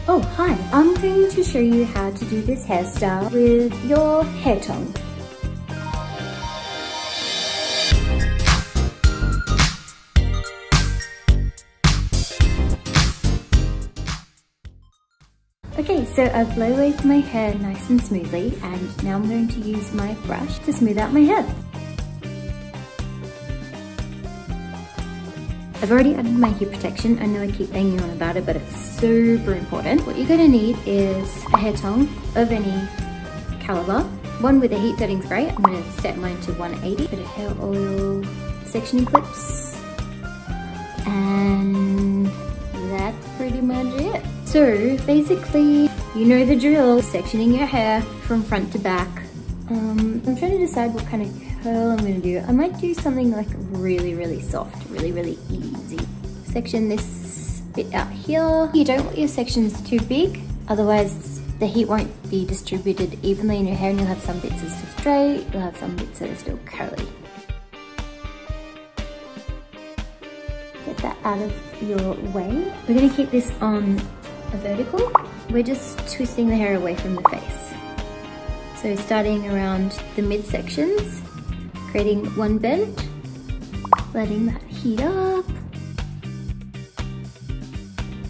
Oh, hi. I'm going to show you how to do this hairstyle with your hair tongue. Okay, so I've blow waved my hair nice and smoothly, and now I'm going to use my brush to smooth out my hair. I've already added my heat protection. I know I keep banging on about it, but it's super important. What you're gonna need is a hair tongue of any caliber. One with a heat setting's great. I'm gonna set mine to 180. Bit of hair oil, sectioning clips, and that's pretty much it. So basically, you know the drill, sectioning your hair from front to back. I'm trying to decide what kind of curl I'm gonna do. I might do something like really soft, really easy. Section this bit out here. You don't want your sections too big, otherwise the heat won't be distributed evenly in your hair and you'll have some bits that are still straight, you'll have some bits that are still curly. Get that out of your way. We're gonna keep this on a vertical. We're just twisting the hair away from the face. So starting around the midsections, creating one bend, letting that heat up,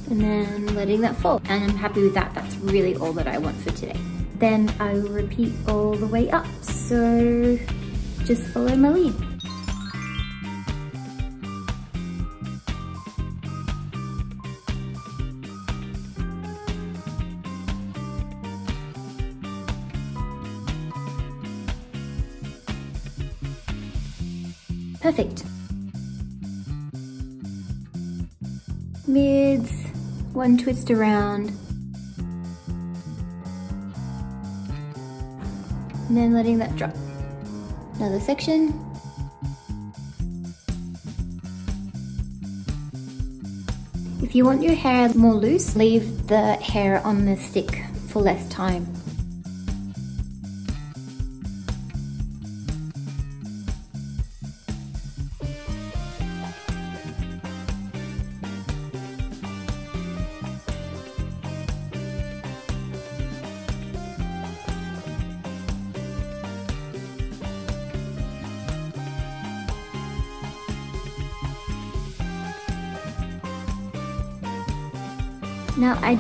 and then letting that fall. And I'm happy with that. That's really all that I want for today. Then I will repeat all the way up. So just follow my lead. Perfect. Mids, one twist around, and then letting that drop. Another section. If you want your hair more loose, leave the hair on the stick for less time. Now I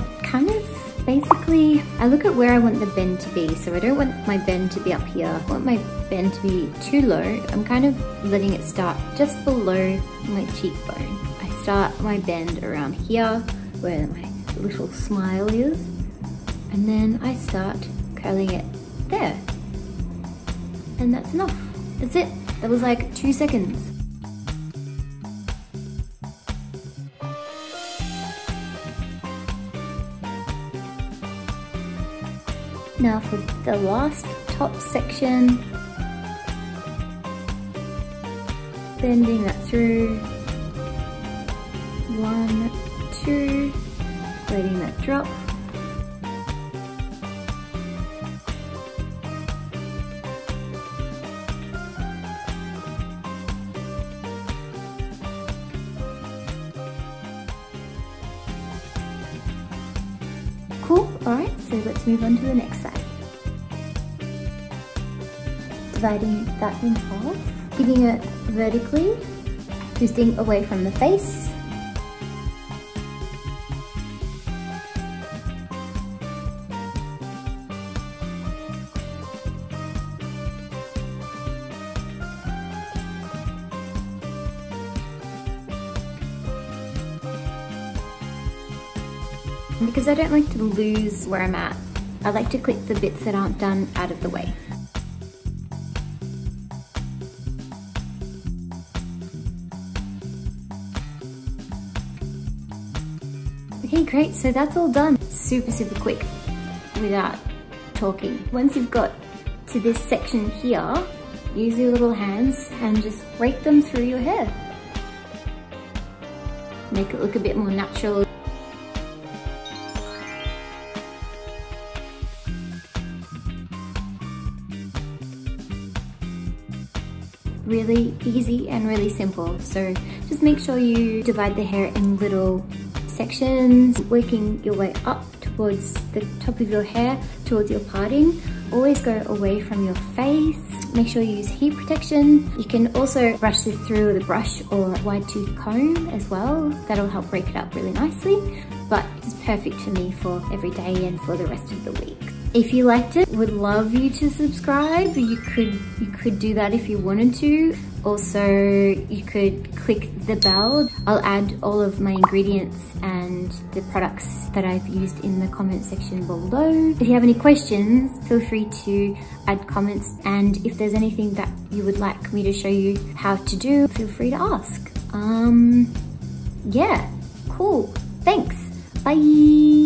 look at where I want the bend to be. So I don't want my bend to be up here. I want my bend to be too low. I'm kind of letting it start just below my cheekbone. I start my bend around here where my little smile is. And then I start curling it there. And that's enough. That's it. That was like 2 seconds. Now for the last top section, bending that through, 1, 2, letting that drop. Cool, alright, so let's move on to the next side. Dividing that in half, keeping it vertically, twisting away from the face. Because I don't like to lose where I'm at, I like to clip the bits that aren't done out of the way. Okay, great, so that's all done. Super quick without talking. Once you've got to this section here, use your little hands and just rake them through your hair. Make it look a bit more natural. Really easy and really simple. So just make sure you divide the hair in little sections, working your way up towards the top of your hair, towards your parting. Always go away from your face. Make sure you use heat protection. You can also brush this through with a brush or a wide tooth comb as well. That'll help break it up really nicely, but it's perfect for me for every day and for the rest of the week. If you liked it, would love you to subscribe. You could do that if you wanted to. Also, you could click the bell. I'll add all of my ingredients and the products that I've used in the comment section below. If you have any questions, feel free to add comments, and if there's anything that you would like me to show you how to do, feel free to ask. Yeah, cool. Thanks. Bye.